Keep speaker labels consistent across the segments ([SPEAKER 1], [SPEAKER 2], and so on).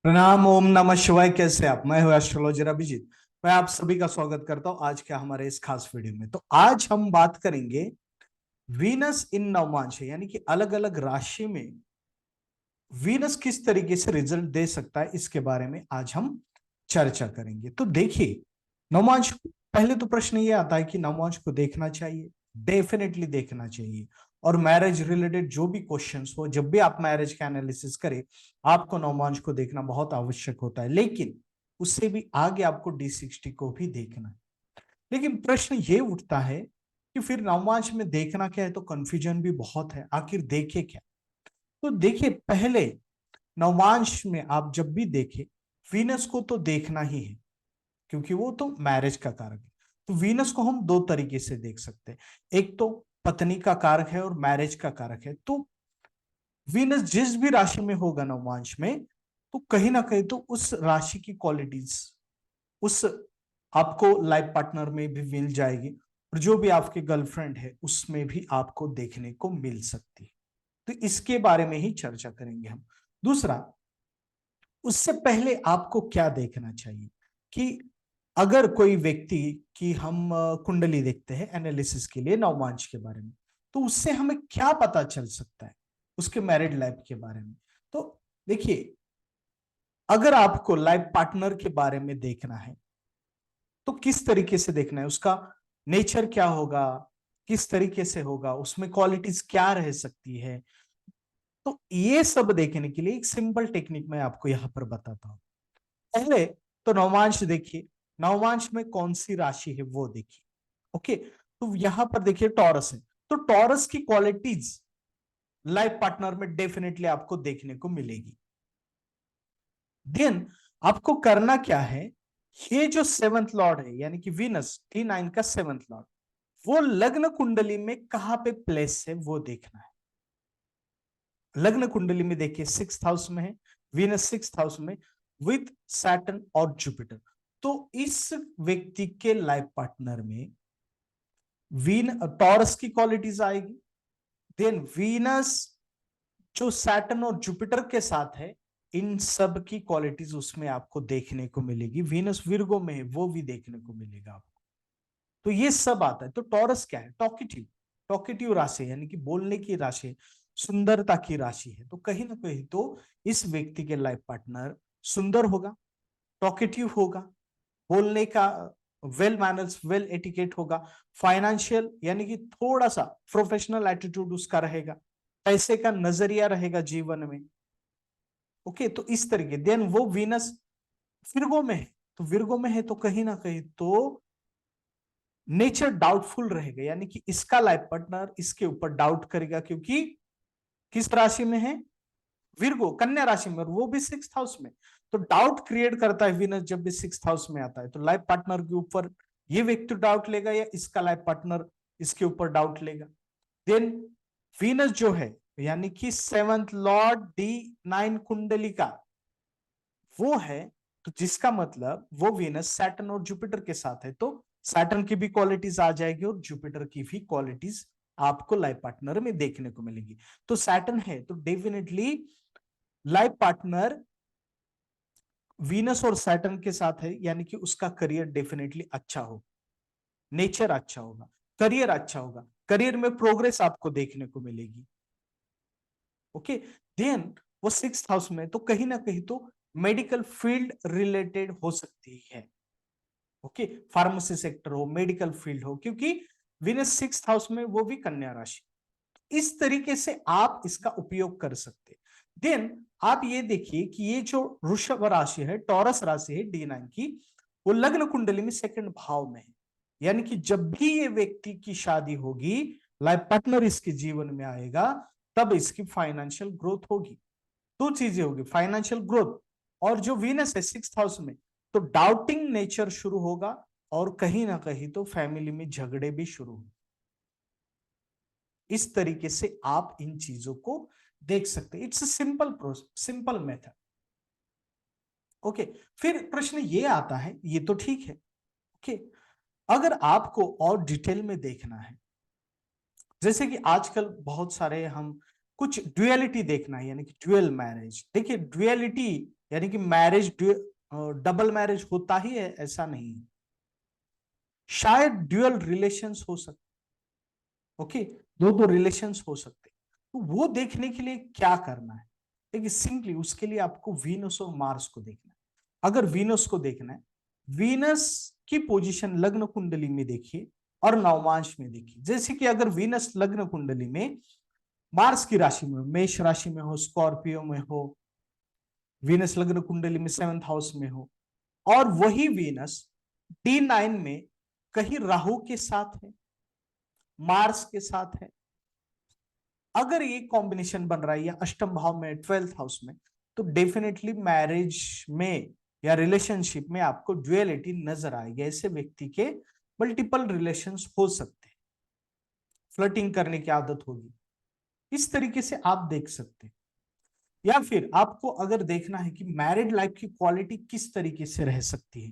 [SPEAKER 1] प्रणाम। ओम नमः शिवाय। कैसे आप? मैं हूं एस्ट्रोलॉजर अभिजीत। मैं आप सभी का स्वागत करता हूं आज के हमारे इस खास वीडियो में। तो आज हम बात करेंगे वीनस इन नवमांश, यानी कि अलग अलग राशि में वीनस किस तरीके से रिजल्ट दे सकता है, इसके बारे में आज हम चर्चा करेंगे। तो देखिए, नवमांश, पहले तो प्रश्न ये आता है कि नवमांश को देखना चाहिए। डेफिनेटली देखना चाहिए। और मैरिज रिलेटेड जो भी क्वेश्चंस हो, जब भी आप मैरिज का एनालिसिस करें, आपको नवमांश को देखना बहुत आवश्यक होता है। लेकिन उससे भी आगे आपको D60 को भी देखना है। लेकिन प्रश्न ये उठता है कि फिर नवमांश में देखना क्या है, तो कंफ्यूजन भी बहुत है, आखिर देखे क्या। तो देखिए, पहले नवमांश में आप जब भी देखें, वीनस को तो देखना ही है, क्योंकि वो तो मैरिज का कारक है। तो वीनस को हम दो तरीके से देख सकते हैं। एक तो पत्नी का कारक है और मैरिज का कारक है। तो वीनस जिस भी राशि में होगा नवमांश में, तो कहीं ना कहीं तो उस राशि की क्वालिटीज उस आपको लाइफ पार्टनर में भी मिल जाएगी, और जो भी आपकी गर्लफ्रेंड है उसमें भी आपको देखने को मिल सकती है। तो इसके बारे में ही चर्चा करेंगे हम। दूसरा, उससे पहले आपको क्या देखना चाहिए कि अगर कोई व्यक्ति की हम कुंडली देखते हैं एनालिसिस के लिए नवमांश के बारे में, तो उससे हमें क्या पता चल सकता है उसके मैरिड लाइफ के बारे में। तो देखिए, अगर आपको लाइफ पार्टनर के बारे में देखना है, तो किस तरीके से देखना है, उसका नेचर क्या होगा, किस तरीके से होगा, उसमें क्वालिटीज क्या रह सकती है। तो ये सब देखने के लिए एक सिंपल टेक्निक मैं आपको यहां पर बताता हूं। पहले तो नवमांश देखिए, नवमांश में कौन सी राशि है वो देखिए। ओके, तो यहां पर देखिए टॉरस है, तो टॉरस की क्वालिटीज लाइफ पार्टनर में डेफिनेटली आपको देखने को मिलेगी। देन आपको करना क्या है, ये जो सेवंथ लॉर्ड है यानी कि वीनस D9 का सेवंथ लॉर्ड, वो लग्न कुंडली में कहां पे प्लेस है वो देखना है। लग्न कुंडली में देखिए 6th हाउस में है, वीनस 6th हाउस में विथ सैटर्न और जुपिटर। तो इस व्यक्ति के लाइफ पार्टनर में वीन टॉरस की क्वालिटीज आएगी। देन वीनस जो सैटर्न और जुपिटर के साथ है, इन सब की क्वालिटीज उसमें आपको देखने को मिलेगी। वीनस विर्गो में है, वो भी देखने को मिलेगा आपको। तो ये सब आता है। तो टॉरस क्या है? टॉकेटिव, टॉकेटिव राशि, यानी कि बोलने की राशि, सुंदरता की राशि है। तो कहीं ना कहीं तो इस व्यक्ति के लाइफ पार्टनर सुंदर होगा, टॉकेटिव होगा, बोलने का वेल मैनर्स, वेल एटिकेट होगा, फाइनेंशियल यानी कि थोड़ा सा प्रोफेशनल एटीट्यूड उसका रहेगा, पैसे का नजरिया रहेगा जीवन में। ओके, तो इस तरीके। देन वो वीनस विर्गो में है, तो विर्गो में है तो कहीं ना कहीं तो नेचर डाउटफुल रहेगा, यानी कि इसका लाइफ पार्टनर इसके ऊपर डाउट करेगा, क्योंकि किस राशि में है? विर्गो, कन्या राशि में, और वो भी 6th हाउस में। तो डाउट क्रिएट करता है वीनस जब भी 6th हाउस में आता है। तो लाइफ पार्टनर के ऊपर ये व्यक्ति डाउट लेगा या इसका लाइफ पार्टनर इसके ऊपर डाउट लेगा। देन वीनस जो है, यानी कि सेवंथ लॉर्ड D9 कुंडली का वो है, तो जिसका मतलब वो वीनस सैटर्न और जुपिटर के साथ है। तो सैटर्न की भी क्वालिटीज आ जाएगी और जुपिटर की भी क्वालिटीज आपको लाइफ पार्टनर में देखने को मिलेगी। तो सैटर्न है तो डेफिनेटली लाइफ पार्टनर वीनस और सैटर्न के साथ है, यानी कि उसका करियर डेफिनेटली अच्छा हो, नेचर अच्छा होगा, करियर अच्छा होगा, करियर में प्रोग्रेस आपको देखने को मिलेगी। ओके, देन वो 6th हाउस में, तो कहीं ना कहीं तो मेडिकल फील्ड रिलेटेड हो सकती है। ओके, फार्मेसी सेक्टर हो, मेडिकल फील्ड हो, क्योंकि विनस 6th हाउस में, वो भी कन्या राशि। इस तरीके से आप इसका उपयोग कर सकते। देन आप ये देखिए कि ये जो वृषभ राशि है, टॉरस राशि है D9 की, वो लग्न कुंडली में सेकंड भाव में है। यानी कि जब भी ये व्यक्ति की शादी होगी, लाइफ पार्टनर इसके जीवन में आएगा, तब इसकी फाइनेंशियल ग्रोथ होगी। दो चीजें होगी, फाइनेंशियल ग्रोथ, और जो वीनस है 6th हाउस में, तो डाउटिंग नेचर शुरू होगा, और कहीं ना कहीं तो फैमिली में झगड़े भी शुरू होंगे। इस तरीके से आप इन चीजों को देख सकते हैं। It's simple process, simple method. Okay, फिर प्रश्न ये आता है, ये तो ठीक है। ओके, अगर आपको और डिटेल में देखना है, जैसे कि आजकल बहुत सारे हम कुछ ड्युअलिटी देखना है, यानी कि ड्यूअल मैरिज। देखिए, ड्युअलिटी यानी कि मैरिज डबल मैरिज होता ही है ऐसा नहीं है, शायद ड्यूअल रिलेशंस हो सकते, ओके, दो दो रिलेशंस हो सकते। तो वो देखने के लिए क्या करना है, देखिए सिंपली उसके लिए आपको वीनस और मार्स को देखना है। अगर वीनस को देखना है, वीनस की पोजीशन लग्न कुंडली में देखिए और नवमांश में देखिए। जैसे कि अगर वीनस लग्न कुंडली में मार्स की राशि में, मेष राशि में हो, स्कॉर्पियो में हो, वीनस लग्न कुंडली में 7th हाउस में हो, और वही वीनस D9 में कहीं राहु के साथ है, मार्स के साथ है, अगर ये कॉम्बिनेशन बन रहा है या अष्टम भाव में, 12th हाउस में, तो डेफिनेटली मैरिज में या रिलेशनशिप में आपको ड्यूअलिटी नजर आएगी। ऐसे व्यक्ति के मल्टीपल रिलेशंस हो सकते हैं, फ्लर्टिंग करने की आदत होगी, इस तरीके से आप देख सकते हैं। या फिर आपको अगर देखना है कि मैरिड लाइफ की क्वालिटी किस तरीके से रह सकती है,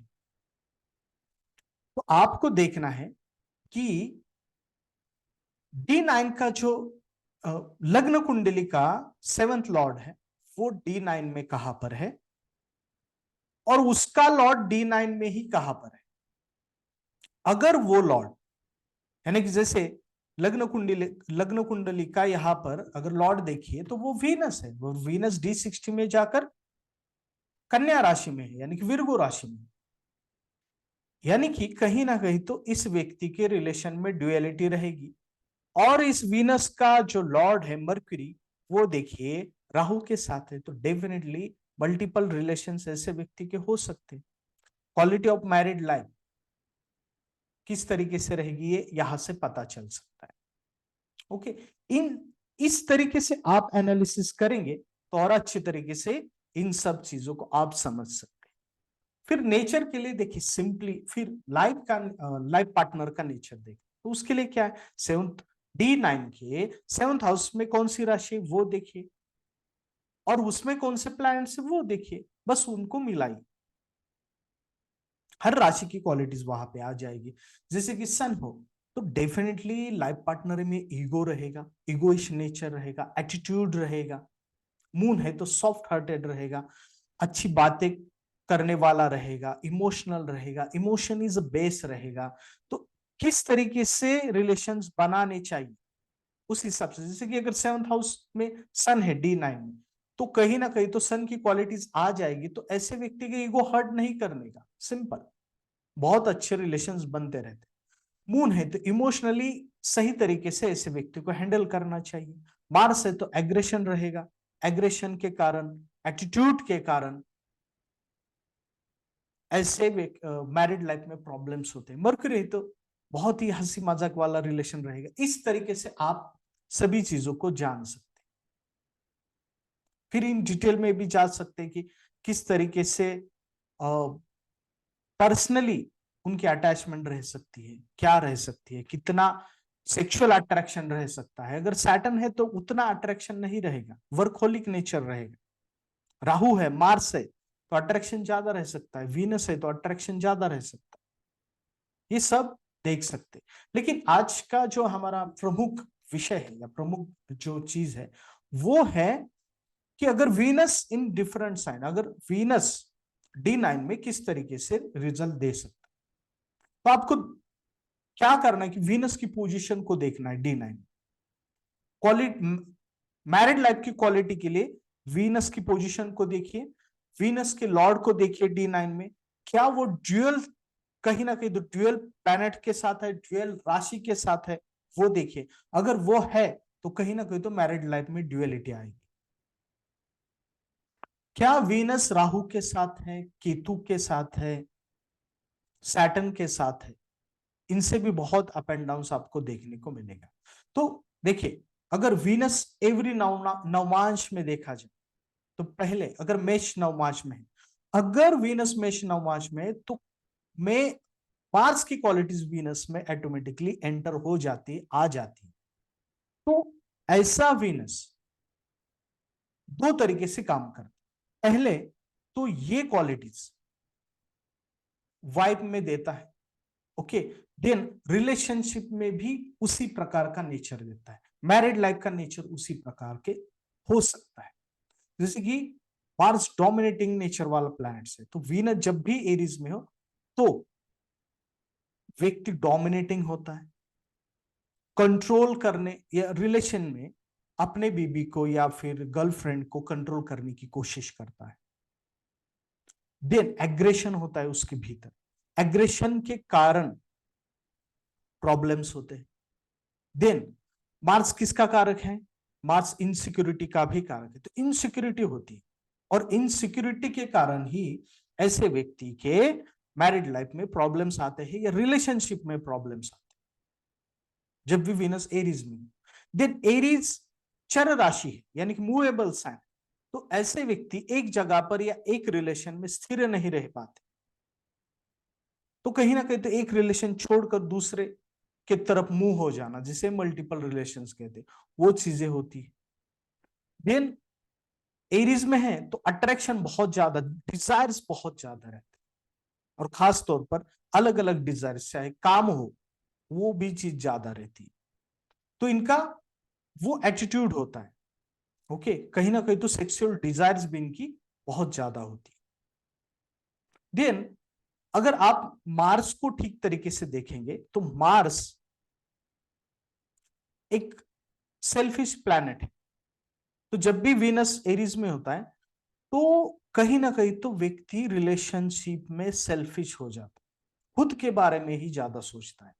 [SPEAKER 1] तो आपको देखना है कि D9 का जो लग्न कुंडली का 7th लॉर्ड है वो D9 में कहां पर है, और उसका लॉर्ड D9 में ही कहां पर है। अगर वो लॉर्ड, यानी कि जैसे लग्न कुंडली का यहां पर अगर लॉर्ड देखिए तो वो वीनस है, वो वीनस D60 में जाकर कन्या राशि में है, यानी कि विर्गो राशि में। यानी कि कहीं ना कहीं तो इस व्यक्ति के रिलेशन में ड्यूअलिटी रहेगी। और इस वीनस का जो लॉर्ड है मर्क्यूरी, वो देखिए राहु के साथ है, तो डेफिनेटली मल्टीपल रिलेशंस ऐसे व्यक्ति के हो सकते हैं। क्वालिटी ऑफ मैरिड लाइफ किस तरीके से रहेगी ये यहां से पता चल सकता है, ओके। इन इस तरीके से आप एनालिसिस करेंगे तो और अच्छे तरीके से इन सब चीजों को आप समझ सकते हैं। फिर नेचर के लिए देखिए सिंपली, फिर लाइफ पार्टनर का नेचर देखिए, तो उसके लिए क्या है, 7th D9 के 7th हाउस में कौन सी राशि वो देखिए, और उसमें कौन से प्लैनेट्स है वो देखिए, बस उनको मिलाइए, हर राशि की क्वालिटीज वहां पे आ जाएगी। जैसे कि सन हो तो डेफिनेटली लाइफ पार्टनर में ईगो रहेगा, ईगोइश नेचर रहेगा, एटीट्यूड रहेगा। मून है तो सॉफ्ट हार्टेड रहेगा, अच्छी बातें करने वाला रहेगा, इमोशनल रहेगा, इमोशन इज बेस रहेगा। तो किस तरीके से रिलेशंस बनाने चाहिए उस हिसाब से, जैसे कि अगर 7th हाउस में सन है D9 में, तो कहीं ना कहीं तो सन की क्वालिटीज आ जाएगी, तो ऐसे व्यक्ति के ईगो हर्ट नहीं करने का, सिंपल, बहुत अच्छे रिलेशंस बनते रहते। मून है तो इमोशनली सही तरीके से ऐसे व्यक्ति को हैंडल करना चाहिए। मार्स है तो एग्रेशन रहेगा, एग्रेशन के कारण, एटीट्यूड के कारण ऐसे मैरिड लाइफ में प्रॉब्लम्स होते हैं। मर्क्यूरी तो बहुत ही हंसी मजाक वाला रिलेशन रहेगा। इस तरीके से आप सभी चीजों को जान सकते हैं। फिर इन डिटेल में भी जान सकते हैं कि किस तरीके से पर्सनली उनकी अटैचमेंट रह सकती है, क्या रह सकती है, कितना सेक्सुअल अट्रैक्शन रह सकता है। अगर सैटर्न है तो उतना अट्रैक्शन नहीं रहेगा, वर्कहोलिक नेचर रहेगा। राहु है, मार्स है तो अट्रैक्शन ज्यादा रह सकता है, वीनस है तो अट्रैक्शन ज्यादा रह सकता है। ये सब देख सकते। लेकिन आज का जो हमारा प्रमुख विषय है या प्रमुख जो चीज है वो है कि अगर वीनस इन डिफरेंट साइन, अगर वीनस D9 में किस तरीके से रिजल्ट दे सकता है, तो आपको क्या करना है कि वीनस की पोजीशन को देखना है D9 क्वालिटी, मैरिड लाइफ की क्वालिटी के लिए वीनस की पोजीशन को देखिए, वीनस के लॉर्ड को देखिए D9 में, क्या वो ड्यूअल, कहीं ना कहीं तो ड्यूअल प्लैनेट के साथ है, ड्यूअल राशि के साथ है, वो देखिए। अगर वो है तो कहीं ना कहीं तो मैरिड लाइफ में ड्यूअलिटी आएगी। क्या वीनस राहु के साथ है, केतु के साथ है, सैटर्न के साथ है, इनसे भी बहुत अप एंड डाउन आपको देखने को मिलेगा। तो देखिए, अगर वीनस एवरी नवमांश में देखा जाए तो पहले अगर मेष नवमांश में है, अगर वीनस मेष नवमांश में है तो मैं मार्स की क्वालिटीज वीनस में ऑटोमेटिकली एंटर हो जाती, आ जाती। तो ऐसा वीनस दो तरीके से काम करता, पहले तो ये क्वालिटीज वाइफ में देता है, ओके, देन रिलेशनशिप में भी उसी प्रकार का नेचर देता है, मैरिड लाइफ का नेचर उसी प्रकार के हो सकता है। जैसे कि मार्स डोमिनेटिंग नेचर वाला प्लैनेट है, तो वीनस जब भी एरीज में हो तो व्यक्ति डोमिनेटिंग होता है, कंट्रोल करने या रिलेशन में अपने बीबी को या फिर गर्लफ्रेंड को कंट्रोल करने की कोशिश करता है। देन एग्रेशन होता है उसके भीतर, एग्रेशन के कारण प्रॉब्लम्स होते हैं। देन मार्स किसका कारक है? मार्स इनसिक्योरिटी का भी कारक है, तो इनसिक्योरिटी होती है और इनसिक्योरिटी के कारण ही ऐसे व्यक्ति के मैरिड लाइफ में प्रॉब्लम्स आते हैं या रिलेशनशिप में प्रॉब्लम्स आते हैं जब भी वीनस एरीज में। देन एरीज चर राशि है यानी कि मूवेबल साइन, तो ऐसे व्यक्ति एक जगह पर या एक रिलेशन में स्थिर नहीं रह पाते, तो कहीं ना कहीं तो एक रिलेशन छोड़कर दूसरे की तरफ मूव हो जाना, जिसे मल्टीपल रिलेशंस कहते हैं, वो चीजें होती है। देन एरीज में है तो अट्रैक्शन बहुत ज्यादा, डिजायर्स बहुत ज्यादा रहते हैं और खास तौर पर अलग अलग डिजायर्स, चाहे काम हो वो भी चीज ज्यादा रहती है, तो इनका वो एटीट्यूड होता है। ओके, कहीं ना कहीं तो सेक्सुअल डिजायर्स भी इनकी बहुत ज्यादा होती है। देन अगर आप मार्स को ठीक तरीके से देखेंगे तो मार्स एक सेल्फिश प्लैनेट है, तो जब भी वीनस एरीज में होता है तो कहीं ना कहीं तो व्यक्ति रिलेशनशिप में सेल्फिश हो जाता है, खुद के बारे में ही ज्यादा सोचता है,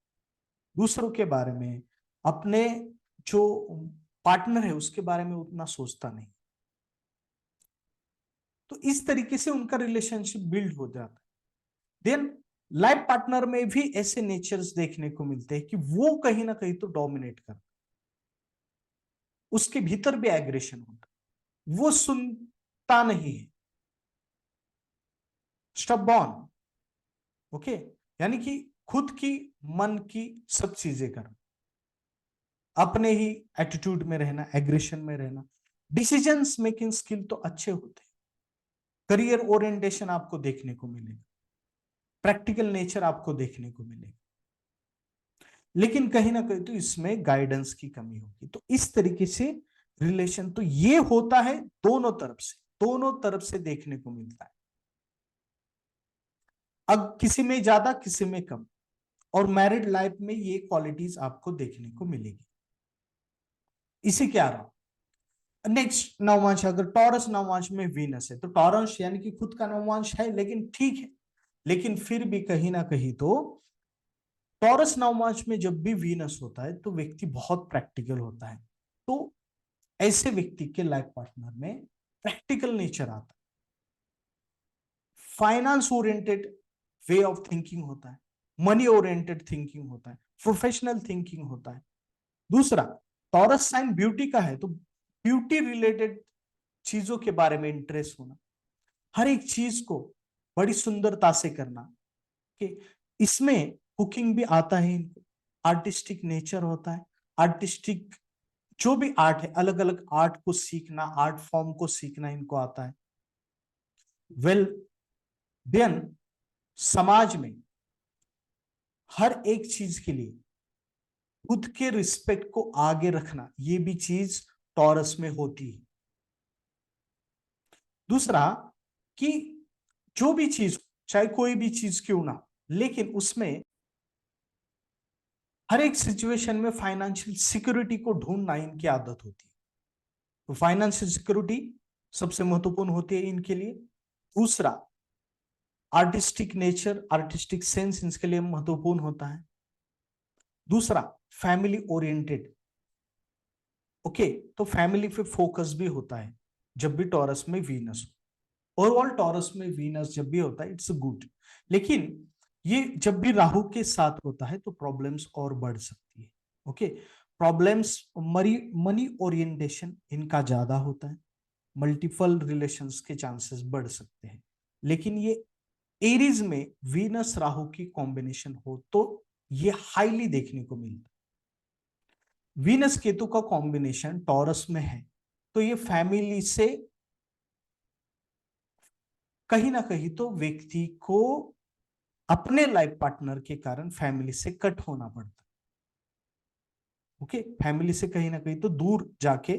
[SPEAKER 1] दूसरों के बारे में, अपने जो पार्टनर है उसके बारे में उतना सोचता नहीं, तो इस तरीके से उनका रिलेशनशिप बिल्ड हो जाता है। देन लाइफ पार्टनर में भी ऐसे नेचर्स देखने को मिलते हैं कि वो कहीं ना कहीं तो डोमिनेट करता है, उसके भीतर भी एग्रेशन होता है, वो सुनता नहीं है, स्टबॉर्न। ओके, यानी कि खुद की मन की सब चीजें करना, अपने ही एटीट्यूड में रहना, एग्रेशन में रहना, डिसीजंस मेकिंग स्किल तो अच्छे होते हैं, करियर ओरिएंटेशन आपको देखने को मिलेगा, प्रैक्टिकल नेचर आपको देखने को मिलेगा, लेकिन कहीं ना कहीं तो इसमें गाइडेंस की कमी होगी। तो इस तरीके से रिलेशन तो ये होता है दोनों तरफ से, दोनों तरफ से देखने को मिलता है, अब किसी में ज्यादा किसी में कम, और मैरिड लाइफ में ये क्वालिटीज आपको देखने को मिलेगी। इसी के अलावा नेक्स्ट नवमांश, अगर टॉरस नवमांश में वीनस है तो टॉरस यानी कि खुद का नवमांश है लेकिन ठीक है, लेकिन फिर भी कहीं ना कहीं तो टॉरस नवमांश में जब भी वीनस होता है तो व्यक्ति बहुत प्रैक्टिकल होता है, तो ऐसे व्यक्ति के लाइफ पार्टनर में प्रैक्टिकल नेचर आता है, finance oriented way of thinking होता है, मनी ओरिएंटेड थिंकिंग होता है, प्रोफेशनल थिंकिंग होता है। दूसरा, टॉरस साइन ब्यूटी का है तो ब्यूटी रिलेटेड चीजों के बारे में इंटरेस्ट होना, हर एक चीज को बड़ी सुंदरता से करना, कि इसमें कुकिंग भी आता है इनको, आर्टिस्टिक नेचर होता है, आर्टिस्टिक जो भी आर्ट है, अलग अलग आर्ट को सीखना, आर्ट फॉर्म को सीखना इनको आता है। वेल देन समाज में हर एक चीज के लिए खुद के रिस्पेक्ट को आगे रखना, ये भी चीज टॉरस में होती है। दूसरा कि जो भी चीज, चाहे कोई भी चीज क्यों ना, लेकिन उसमें हर एक सिचुएशन में फाइनेंशियल सिक्योरिटी को ढूंढना इनकी आदत होती है, तो फाइनेंशियल सिक्योरिटी सबसे महत्वपूर्ण होती है इनके लिए। दूसरा, आर्टिस्टिक नेचर, आर्टिस्टिक सेंस इनके लिए महत्वपूर्ण होता है। दूसरा, फैमिली ओरिएंटेड, ओके, तो फैमिली पे फोकस भी होता है जब भी टॉरस में वीनस हो। ओवरऑल टॉरस में वीनस जब भी होता है इट्स गुड, लेकिन ये जब भी राहु के साथ होता है तो प्रॉब्लम्स और बढ़ सकती है। ओके, प्रॉब्लम्स, मनी ओरिएंटेशन इनका ज्यादा होता है, मल्टीपल रिलेशंस के चांसेस बढ़ सकते हैं, लेकिन ये एरीज में वीनस राहु की कॉम्बिनेशन हो तो ये हाईली देखने को मिलता है। वीनस केतु का कॉम्बिनेशन टॉरस में है तो ये फैमिली से कहीं ना कहीं तो व्यक्ति को अपने लाइफ पार्टनर के कारण फैमिली से कट होना पड़ता है। ओके, फैमिली से कहीं ना कहीं तो दूर जाके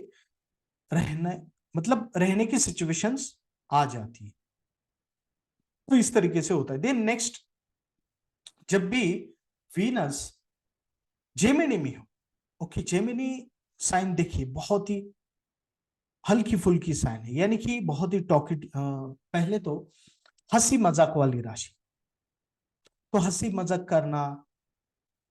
[SPEAKER 1] रहना, मतलब रहने की सिचुएशंस आ जाती है। तो इस तरीके से होता है। देन नेक्स्ट, जब भी वीनस जेमिनी में हो, ओके, जेमिनी साइन देखिए बहुत ही हल्की फुल्की साइन है, यानी कि बहुत ही टॉकेट, पहले तो हंसी मजाक वाली राशि, तो हंसी मजाक करना,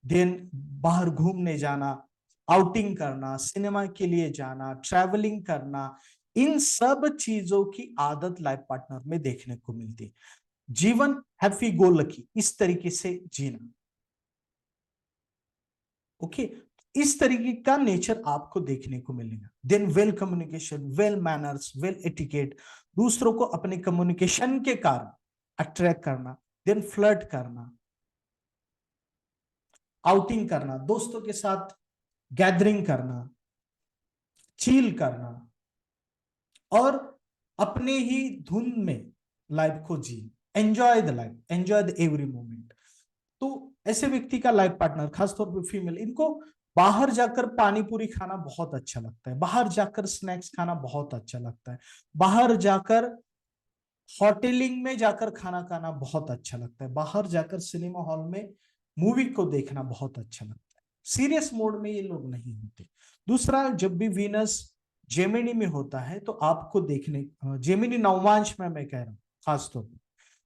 [SPEAKER 1] देन बाहर घूमने जाना, आउटिंग करना, सिनेमा के लिए जाना, ट्रैवलिंग करना, इन सब चीजों की आदत लाइफ पार्टनर में देखने को मिलती है। जीवन हैप्पी गो लकी इस तरीके से जीना, ओके, इस तरीके का नेचर आपको देखने को मिलेगा। Then well communication, well manners, well etiquette, दूसरों को अपने कम्युनिकेशन के कारण अट्रैक्ट करना, देन फ्लर्ट करना, आउटिंग करना, दोस्तों के साथ गैदरिंग करना, चील करना, और अपने ही धुन में लाइफ को जी, enjoy the life, enjoy the every moment. तो ऐसे व्यक्ति का लाइफ पार्टनर, खासतौर पर फीमेल, इनको बाहर जाकर पानी पूरी खाना बहुत अच्छा लगता है, बाहर जाकर स्नैक्स खाना बहुत अच्छा लगता है, बाहर जाकर होटलिंग में जाकर खाना खाना बहुत अच्छा लगता है, बाहर जाकर सिनेमा हॉल में मूवी को देखना बहुत अच्छा लगता है। सीरियस मोड में ये लोग नहीं होते। दूसरा, जब भी वीनस जेमिनी में होता है तो आपको देखने, जेमिनी नवमांश में मैं कह रहा हूँ, खासतौर पर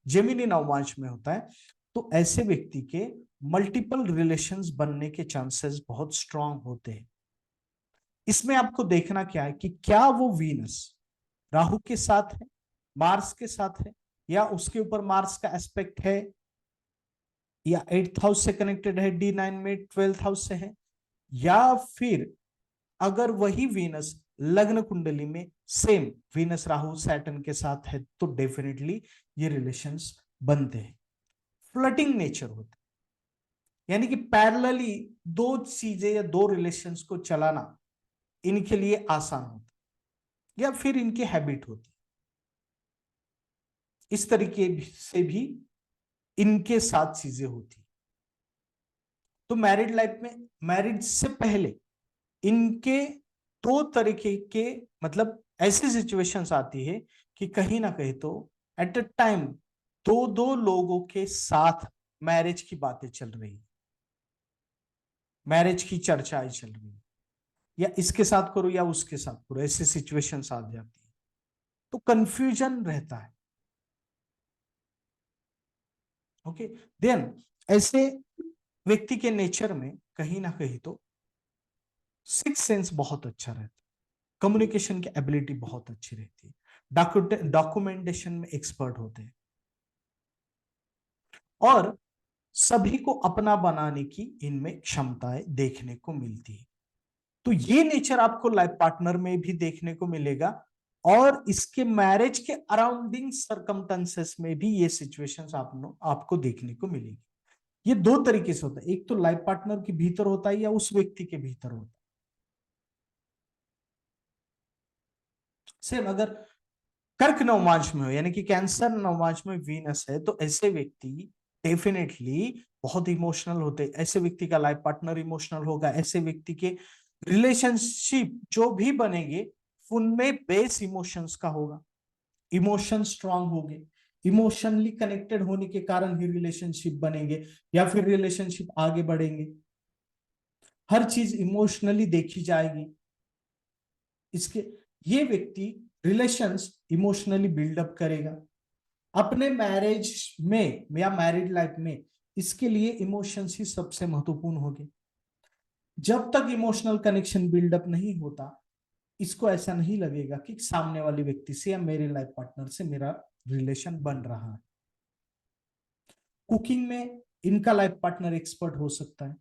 [SPEAKER 1] जेमिनी नवमांश में होता है, तो ऐसे व्यक्ति के मल्टीपल रिलेशंस बनने के चांसेस बहुत स्ट्रांग होते हैं। इसमें आपको देखना क्या है कि क्या वो वीनस राहु के साथ है, मार्स के साथ है, या उसके ऊपर मार्स का एस्पेक्ट है, या 8th हाउस से कनेक्टेड है, D9 में 12th हाउस से है, या फिर अगर वही वीनस लग्न कुंडली में सेम वीनस राहु सैटर्न के साथ है, तो डेफिनेटली ये रिलेशंस बनते हैं। फ्लटिंग नेचर होता है, यानी कि पैरेलली दो चीजें या दो रिलेशंस को चलाना इनके लिए आसान होता है, या फिर इनकी हैबिट होती है। इस तरीके से भी इनके साथ चीजें होती। तो मैरिड लाइफ में, मैरिज से पहले इनके दो तरीके के, मतलब ऐसी सिचुएशंस आती है कि कहीं ना कहीं तो एट अ टाइम दो दो लोगों के साथ मैरिज की बातें चल रही है, मैरिज की चर्चाएं चल रही है, या इसके साथ करो या उसके साथ करो, ऐसी सिचुएशंस आ जाती है, तो कंफ्यूजन रहता है। ओके, देन ऐसे व्यक्ति के नेचर में कहीं ना कहीं तो सिक्स सेंस बहुत अच्छा रहता है, कम्युनिकेशन की एबिलिटी बहुत अच्छी रहती है, डॉक्यूमेंटेशन में एक्सपर्ट होते हैं, और सभी को अपना बनाने की इनमें क्षमताएं देखने को मिलती है। तो ये नेचर आपको लाइफ पार्टनर में भी देखने को मिलेगा, और इसके मैरिज के अराउंडिंग सरकमटेंसेस में भी ये सिचुएशंस आपको देखने को मिलेगी। ये दो तरीके से होता है, एक तो लाइफ पार्टनर के भीतर होता है या उस व्यक्ति के भीतर होता है। सेम अगर कर्क नवमांश में हो, यानी कि कैंसर नवमांश में वीनस है, तो ऐसे व्यक्ति डेफिनेटली बहुत इमोशनल होते हैं, ऐसे व्यक्ति का लाइफ पार्टनर इमोशनल होगा, ऐसे व्यक्ति के रिलेशनशिप जो भी बनेंगे उनमें बेस इमोशंस का होगा, इमोशन स्ट्रांग होंगे, इमोशनली कनेक्टेड होने के कारण ही रिलेशनशिप बनेंगे या फिर रिलेशनशिप आगे बढ़ेंगे। हर चीज इमोशनली देखी जाएगी। इसके ये व्यक्ति रिलेशंस इमोशनली बिल्डअप करेगा अपने मैरिज में या मैरिड लाइफ में। इसके लिए इमोशंस ही सबसे महत्वपूर्ण होंगे। जब तक इमोशनल कनेक्शन बिल्डअप नहीं होता, इसको ऐसा नहीं लगेगा कि सामने वाले व्यक्ति से या मेरे लाइफ पार्टनर से मेरा रिलेशन बन रहा है। कुकिंग में इनका लाइफ पार्टनर एक्सपर्ट हो सकता है।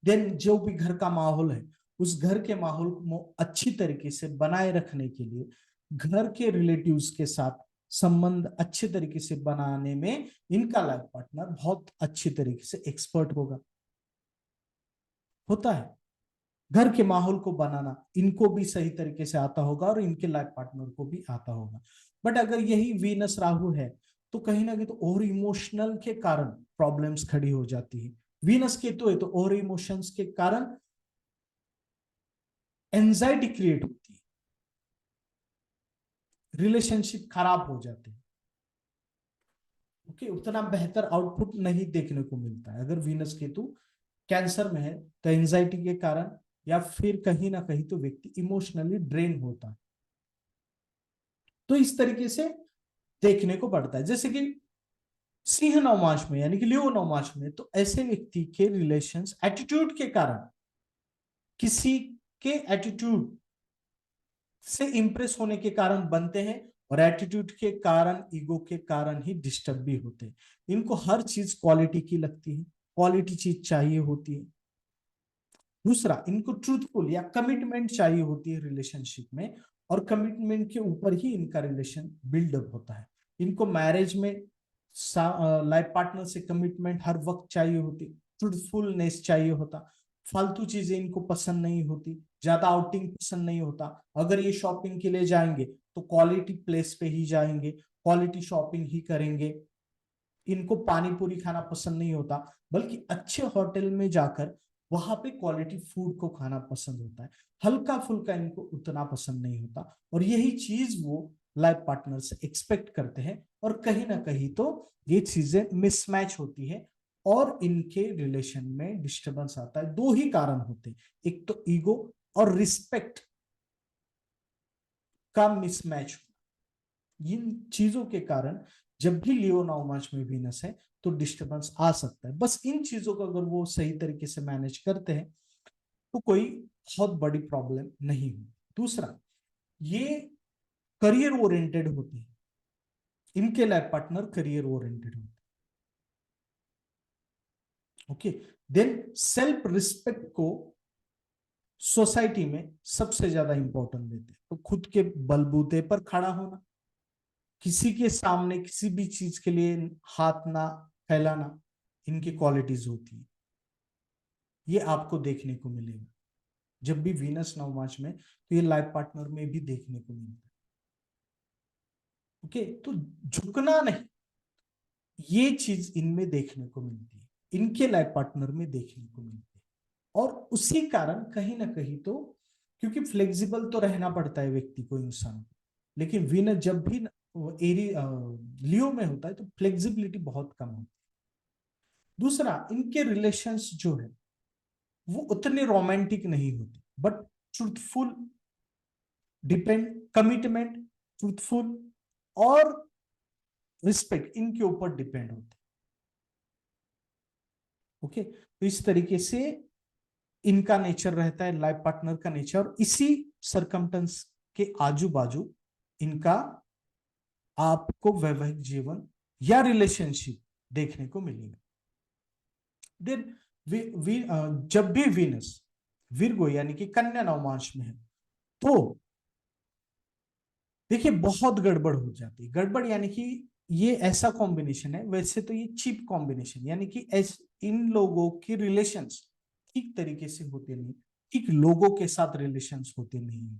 [SPEAKER 1] देन जो भी घर का माहौल है, उस घर के माहौल को अच्छी तरीके से बनाए रखने के लिए घर के रिलेटिव्स के साथ संबंध अच्छे तरीके से बनाने में इनका लाइफ पार्टनर बहुत अच्छी तरीके से एक्सपर्ट होता है। घर के माहौल को बनाना इनको भी सही तरीके से आता होगा और इनके लाइफ पार्टनर को भी आता होगा। बट अगर यही वीनस राहु है तो कहीं ना कहीं तो और इमोशनल के कारण प्रॉब्लम्स खड़ी हो जाती है। वीनस केतु है तो और इमोशंस के कारण एंजाइटी क्रिएट होती है। रिलेशनशिप खराब हो जाते हैं। ओके, उतना बेहतर आउटपुट नहीं देखने को मिलता है। अगर वीनस केतु कैंसर में है तो एंजाइटी के कारण या फिर कहीं ना कहीं तो व्यक्ति इमोशनली ड्रेन होता है। तो इस तरीके से देखने को पड़ता है। जैसे कि सिंह नवमांश में यानी कि लियो नवमांश में, तो ऐसे व्यक्ति के रिलेशंस एटीट्यूड के कारण, किसी के एटीट्यूड से इंप्रेस होने के कारण बनते हैं, और एटीट्यूड के कारण, ईगो के कारण ही डिस्टर्ब भी होते हैं। इनको हर चीज क्वालिटी की लगती है, क्वालिटी चीज चाहिए होती है। दूसरा, इनको ट्रूथफुल या कमिटमेंट चाहिए होती है रिलेशनशिप में, और कमिटमेंट के ऊपर ही इनका रिलेशन बिल्डअप होता है। इनको मैरिज में लाइफ पार्टनर से कमिटमेंट हर वक्त चाहिए होती, ट्रूथफुलनेस चाहिए होता, फालतू चीजें इनको पसंद नहीं होती, ज्यादा आउटिंग पसंद नहीं होता। अगर ये शॉपिंग के लिए जाएंगे तो क्वालिटी प्लेस पे ही जाएंगे, क्वालिटी शॉपिंग ही करेंगे। इनको पानी पूरी खाना पसंद नहीं होता, बल्कि अच्छे होटल में जाकर वहां पे क्वालिटी फूड को खाना पसंद होता है। हल्का फुल्का इनको उतना पसंद नहीं होता, और यही चीज वो लाइफ पार्टनर से एक्सपेक्ट करते हैं। और कहीं ना कहीं तो ये चीजें मिसमैच होती है, और इनके रिलेशन में डिस्टरबेंस आता है। दो ही कारण होते हैं, एक तो ईगो और रिस्पेक्ट का मिसमैच। इन चीजों के कारण जब भी लियो नवमांश में वीनस है तो डिस्टरबेंस आ सकता है। बस इन चीजों को अगर वो सही तरीके से मैनेज करते हैं तो कोई बहुत बड़ी प्रॉब्लम नहीं होती। दूसरा, ये करियर ओरिएंटेड होते हैं, इनके लाइफ पार्टनर करियर ओरिएंटेड होते हैं। ओके, देन सेल्फ रिस्पेक्ट को सोसाइटी में सबसे ज्यादा इंपॉर्टेंट देते हैं। तो खुद के बलबूते पर खड़ा होना, किसी के सामने किसी भी चीज के लिए हाथ ना फैलाना, इनकी क्वालिटीज होती है। ये आपको देखने को मिलेगा जब भी वीनस नवमांश में, तो ये लाइफ पार्टनर में भी देखने को मिलता है। ओके, तो झुकना नहीं, ये चीज इनमें देखने को मिलती है, इनके लाइफ पार्टनर में देखने को मिलती है। और उसी कारण कहीं ना कहीं तो, क्योंकि फ्लेक्सिबल तो रहना पड़ता है व्यक्ति को, इंसान को, लेकिन वीनस जब भी एरी लियो में होता है तो फ्लेक्सिबिलिटी बहुत कम होती है। दूसरा, इनके रिलेशंस जो है वो उतने रोमांटिक नहीं होते, but truthful, depend, commitment, truthful और रिस्पेक्ट इनके ऊपर डिपेंड होते। ओके, तो इस तरीके से इनका नेचर रहता है, लाइफ पार्टनर का नेचर, और इसी सरकमटेंस के आजू बाजू इनका आपको वैवाहिक जीवन या रिलेशनशिप देखने को मिलेगा। देन जब भी वीनस विर्गो यानी कि कन्या नवमांश में है तो देखिए बहुत गड़बड़ हो जाती है। गड़बड़ यानी कि ये ऐसा कॉम्बिनेशन है, वैसे तो ये चीप कॉम्बिनेशन, यानी कि इन लोगों की रिलेशंस ठीक तरीके से होते नहीं, ठीक लोगों के साथ रिलेशंस होते नहीं,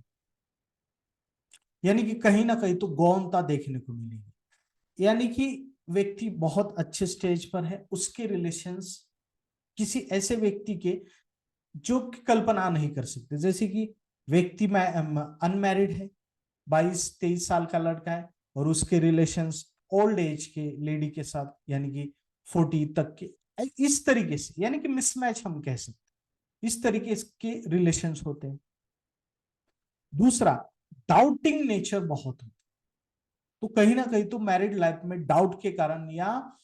[SPEAKER 1] यानी कि कहीं ना कहीं तो गौणता देखने को मिलेगी। यानी कि व्यक्ति बहुत अच्छे स्टेज पर है, उसके रिलेशंस किसी ऐसे व्यक्ति के जो कि कल्पना नहीं कर सकते। जैसे कि व्यक्ति में अनमैरिड है, 22-23 साल का लड़का है, और उसके रिलेशंस ओल्ड एज के लेडी के साथ यानी कि 40 तक के, इस तरीके से, यानी कि मिसमैच हम कह सकते हैं, इस तरीके के रिलेशंस होते हैं। दूसरा, डाउटिंग नेचर बहुत होता है, तो कहीं ना कहीं तो मैरिड लाइफ में डाउट के कारण या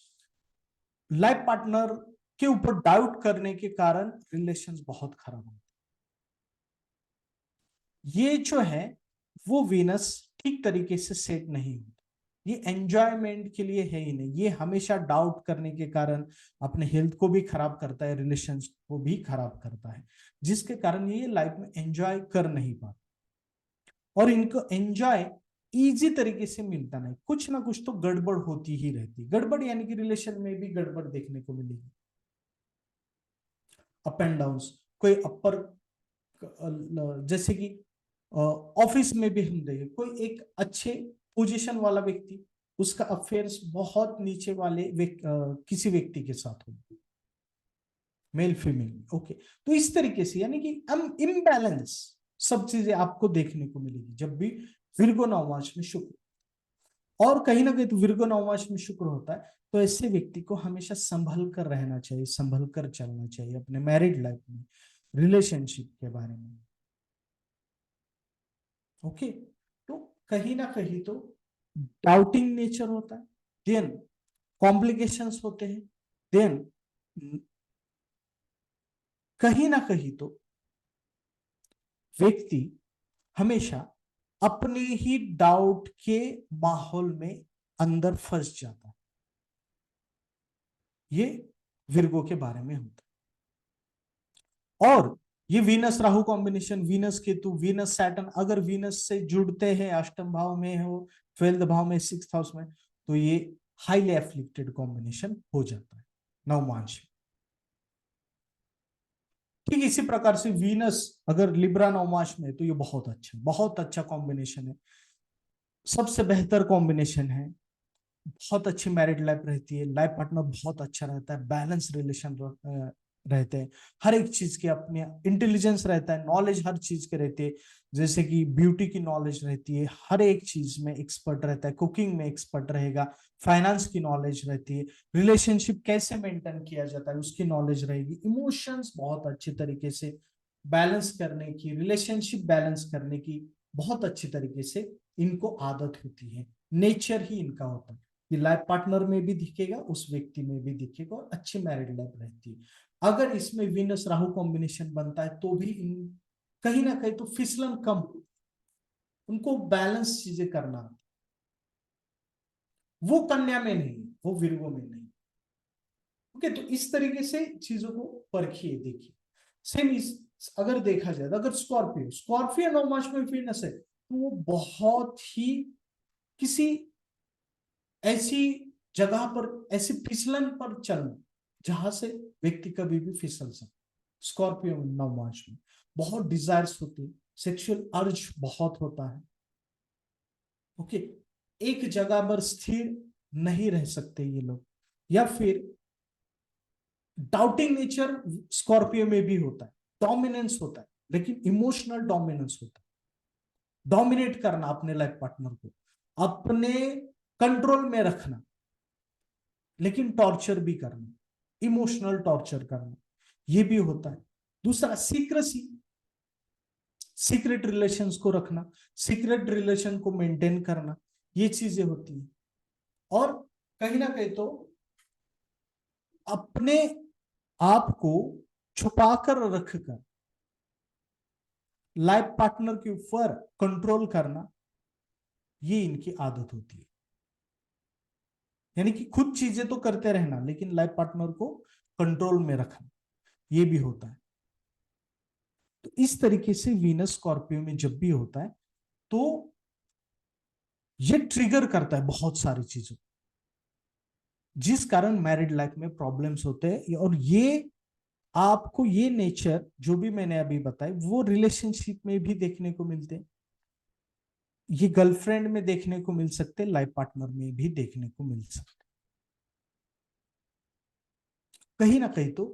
[SPEAKER 1] लाइफ पार्टनर के ऊपर डाउट करने के कारण रिलेशंस बहुत खराब होते हैं। ये जो है वो वीनस ठीक तरीके से सेट नहीं होती, ये एंजॉयमेंट के लिए है ही नहीं, ये हमेशा डाउट करने के कारण अपने हेल्थ को भी खराब करता है, रिलेशंस को भी खराब करता है, जिसके कारण ये लाइफ में एंजॉय कर नहीं पाते। और इनको एंजॉय इजी तरीके से मिलता नहीं, कुछ ना कुछ तो गड़बड़ होती ही रहती। गड़बड़ यानी कि रिलेशन में भी गड़बड़ देखने को मिलेगी, अप एंड डाउन। कोई अपर, जैसे कि ऑफिस में भी हम देखें कोई एक अच्छे पोजीशन वाला व्यक्ति, उसका अफेयर्स बहुत नीचे वाले किसी व्यक्ति के साथ हो, मेल फीमेल। ओके, तो इस तरीके से यानी कि हम इम्बैलेंस सब चीजें आपको देखने को मिलेगी जब भी विर्गो नवमांश में शुक्र, और कहीं ना कहीं तो विर्गो नवमांश में शुक्र होता है, तो ऐसे व्यक्ति को हमेशा संभल कर रहना चाहिए, संभल कर चलना चाहिए अपने मैरिड लाइफ में, रिलेशनशिप के बारे में। ओके, तो कहीं ना कहीं तो डाउटिंग नेचर होता है, देन कॉम्प्लिकेशंस होते हैं, देन कहीं ना कहीं तो व्यक्ति हमेशा अपने ही डाउट के माहौल में अंदर फंस जाता है। ये विर्गो के बारे में होता है। और ये Venus Rahu combination, Venus Ketu, Venus Saturn, अगर वीनस से जुड़ते हैं, अष्टम भाव में हो, 12th भाव में, 6th हाउस में, तो ये हाईली एफ्लिक्टेड कॉम्बिनेशन हो जाता है नवमांश। ठीक इसी प्रकार से वीनस अगर लिब्रा नवमांश में, तो ये बहुत अच्छा कॉम्बिनेशन है, सबसे बेहतर कॉम्बिनेशन है। बहुत अच्छी मैरिड लाइफ रहती है, लाइफ पार्टनर बहुत अच्छा रहता है, बैलेंस रिलेशन रहते हैं, हर एक चीज के अपने इंटेलिजेंस रहता है, नॉलेज हर चीज के रहती है, जैसे कि ब्यूटी की नॉलेज रहती है, हर एक चीज में एक्सपर्ट रहता है, कुकिंग में एक्सपर्ट रहेगा, फाइनेंस की नॉलेज रहती है, रिलेशनशिप कैसे मेंटेन किया जाता है उसकी नॉलेज रहेगी, इमोशंस बहुत अच्छे तरीके से बैलेंस करने की, रिलेशनशिप बैलेंस करने की बहुत अच्छी तरीके से इनको आदत होती है, नेचर ही इनका होता है। ये लाइफ पार्टनर में भी दिखेगा, उस व्यक्ति में भी दिखेगा, और अच्छी मैरिड लाइफ रहती है। अगर इसमें वीनस राहु कॉम्बिनेशन बनता है तो भी इन कहीं ना कहीं तो फिसलन कम, उनको बैलेंस चीजें करना, वो कन्या में नहीं, वो विर्गो में नहीं। ओके, तो इस तरीके से चीजों को परखिए, देखिए। सेम इस अगर देखा जाए, अगर स्कॉर्पियो स्कॉर्पियो नवमांश में वीनस है, तो वो बहुत ही किसी ऐसी जगह पर, ऐसी फिसलन पर चलना जहां से व्यक्ति कभी भी फिसल सकता। स्कॉर्पियो नवमांश में बहुत डिजायर्स होती है, सेक्सुअल अर्ज बहुत होता है। ओके, एक जगह पर स्थिर नहीं रह सकते ये लोग, या फिर डाउटिंग नेचर स्कॉर्पियो में भी होता है, डोमिनेंस होता है, लेकिन इमोशनल डोमिनेंस होता है, डोमिनेट करना अपने लाइफ पार्टनर को, अपने कंट्रोल में रखना, लेकिन टॉर्चर भी करना, इमोशनल टॉर्चर करना, ये भी होता है। दूसरा सीक्रेसी, सीक्रेट रिलेशंस को रखना, सीक्रेट रिलेशन को मेंटेन करना, ये चीजें होती हैं। और कहीं ना कहीं तो अपने आप को छुपाकर रखकर लाइफ पार्टनर के ऊपर कंट्रोल करना, ये इनकी आदत होती है। यानी कि खुद चीजें तो करते रहना, लेकिन लाइफ पार्टनर को कंट्रोल में रखना, ये भी होता है। तो इस तरीके से वीनस स्कॉर्पियो में जब भी होता है, तो ये ट्रिगर करता है बहुत सारी चीजों, जिस कारण मैरिड लाइफ में प्रॉब्लम्स होते हैं। और ये आपको ये नेचर जो भी मैंने अभी बताया, वो रिलेशनशिप में भी देखने को मिलते हैं, ये गर्लफ्रेंड में देखने को मिल सकते, लाइफ पार्टनर में भी देखने को मिल सकते, कहीं ना कहीं तो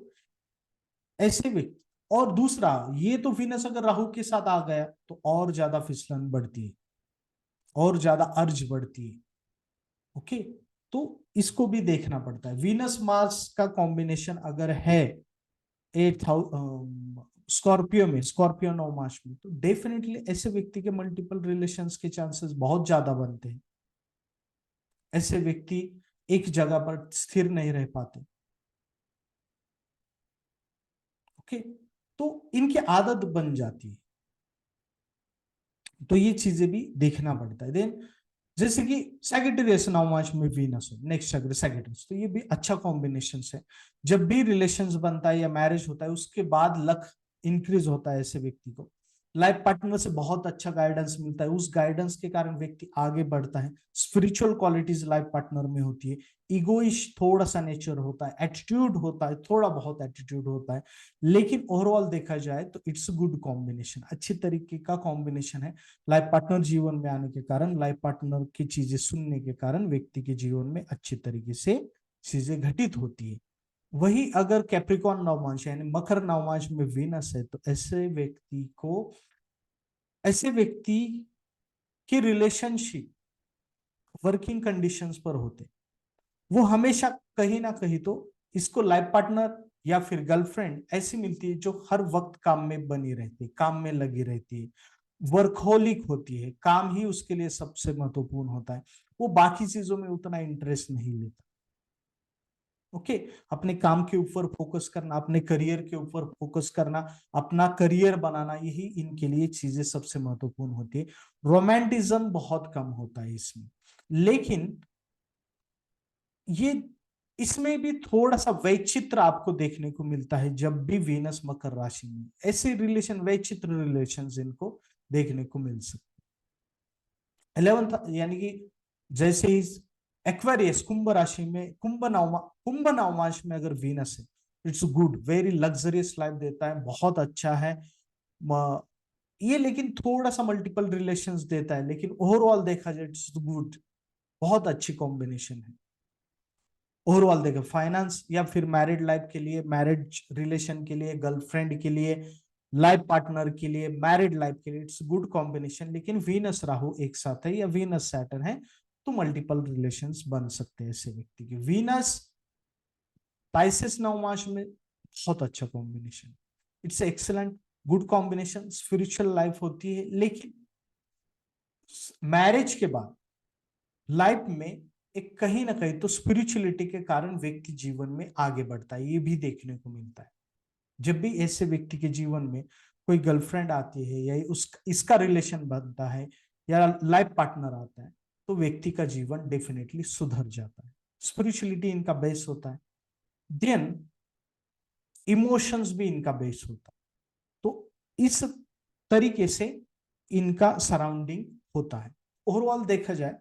[SPEAKER 1] ऐसे व्यक्ति। और दूसरा, ये तो वीनस अगर राहु के साथ आ गया तो और ज्यादा फिसलन बढ़ती है, और ज्यादा अर्ज बढ़ती है। ओके, तो इसको भी देखना पड़ता है। वीनस मार्स का कॉम्बिनेशन अगर है 8 स्कॉर्पियो में, स्कॉर्पियो नवमांश में, तो डेफिनेटली ऐसे व्यक्ति के मल्टीपल रिलेशंस के चांसेस बहुत ज्यादा बनते हैं। ऐसे व्यक्ति एक जगह पर स्थिर नहीं रह पाते। ओके, तो इनकी आदत बन जाती है, तो ये चीजें भी देखना पड़ता है। देन जैसे कि सैगिटेरियस नवमांश में वीनस हो, नेक्स्ट सैगिटेरियस, तो ये भी अच्छा कॉम्बिनेशन है। जब भी रिलेशंस बनता है या मैरिज होता है, उसके बाद लक इंक्रीज होता है ऐसे व्यक्ति को, लाइफ पार्टनर से बहुत अच्छा गाइडेंस मिलता है, उस गाइडेंस के कारण व्यक्ति आगे बढ़ता है, स्पिरिचुअल क्वालिटीज लाइफ पार्टनर में होती है, इगोइश थोड़ा सा नेचर होता है, एटीट्यूड होता है, थोड़ा बहुत एटीट्यूड होता है, लेकिन ओवरऑल देखा जाए तो इट्स गुड कॉम्बिनेशन, अच्छी तरीके का कॉम्बिनेशन है। लाइफ पार्टनर जीवन में आने के कारण, लाइफ पार्टनर की चीजें सुनने के कारण व्यक्ति के जीवन में अच्छी तरीके से चीजें घटित होती है। वही अगर कैप्रिकॉन नवमांश यानी मकर नवमांश में वीनस है, तो ऐसे व्यक्ति कि रिलेशनशिप वर्किंग कंडीशंस पर होते, वो हमेशा कहीं ना कहीं तो इसको लाइफ पार्टनर या फिर गर्लफ्रेंड ऐसी मिलती है जो हर वक्त काम में बनी रहती है, काम में लगी रहती है, वर्कहोलिक होती है, काम ही उसके लिए सबसे महत्वपूर्ण होता है, वो बाकी चीजों में उतना इंटरेस्ट नहीं लेता। ओके, अपने काम के ऊपर फोकस करना, अपने करियर के ऊपर फोकस करना, अपना करियर बनाना, यही इनके लिए चीजें सबसे महत्वपूर्ण होती है। रोमांटिज्म बहुत कम होता है इसमें, लेकिन ये इसमें भी थोड़ा सा वैचित्र आपको देखने को मिलता है। जब भी वीनस मकर राशि में, ऐसे रिलेशन, वैचित्र रिलेशन इनको देखने को मिल सकते। 11th यानी कि जैसे ही एक्वेरियस कुंभ राशि में, कुंभ नवमांश में अगर वीनस है, it's good, very luxurious life देता है, बहुत अच्छा है ये। लेकिन थोड़ा सा मल्टीपल रिलेशंस देता है, लेकिन ओवरऑल देखा जाए इट्स गुड, बहुत अच्छी कॉम्बिनेशन है। ओवरऑल देखो, फाइनेंस या फिर मैरिड लाइफ के लिए, मैरिज रिलेशन के लिए, गर्लफ्रेंड के लिए, लाइफ पार्टनर के लिए, मैरिड लाइफ के लिए इट्स गुड कॉम्बिनेशन। लेकिन वीनस राहु एक साथ है या वीनस सैटर्न है तो मल्टीपल रिलेशंस बन सकते हैं ऐसे व्यक्ति के। वीनस पाइसेस नवमांश में बहुत अच्छा combination, it's excellent, good combination, spiritual life होती है। लेकिन मैरिज के बाद लाइफ में एक कहीं ना कहीं तो स्पिरिचुअलिटी के कारण व्यक्ति जीवन में आगे बढ़ता है, ये भी देखने को मिलता है। जब भी ऐसे व्यक्ति के जीवन में कोई गर्लफ्रेंड आती है या इसका रिलेशन बनता है या लाइफ पार्टनर आता है, तो व्यक्ति का जीवन डेफिनेटली सुधर जाता है। स्पिरिचुअलिटी इनका बेस होता है, देन इमोशंस भी इनका बेस होता है। तो इस तरीके से इनका सराउंडिंग होता है। ओवरऑल देखा जाए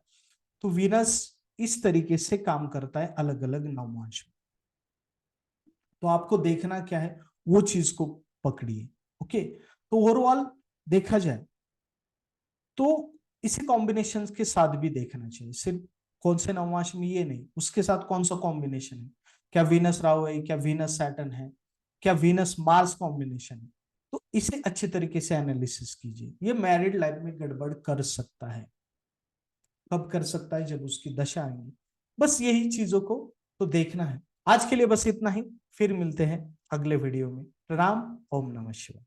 [SPEAKER 1] तो वीनस इस तरीके से काम करता है अलग अलग नवमांश में। तो आपको देखना क्या है, वो चीज को पकड़िए। ओके, तो ओवरऑल देखा जाए तो इसी कॉम्बिनेशन के साथ भी देखना चाहिए, सिर्फ कौन से नवमांश में ये नहीं, उसके साथ कौन सा कॉम्बिनेशन है, क्या वीनस राहु है, क्या वीनस सैटर्न है, क्या वीनस मार्स कॉम्बिनेशन है। तो इसे अच्छे तरीके से एनालिसिस कीजिए। ये मैरिड लाइफ में गड़बड़ कर सकता है, कब कर सकता है, जब उसकी दशा आएंगी। बस यही चीजों को तो देखना है। आज के लिए बस इतना ही, फिर मिलते हैं अगले वीडियो में। प्रणाम, ओम नमः शिवाय।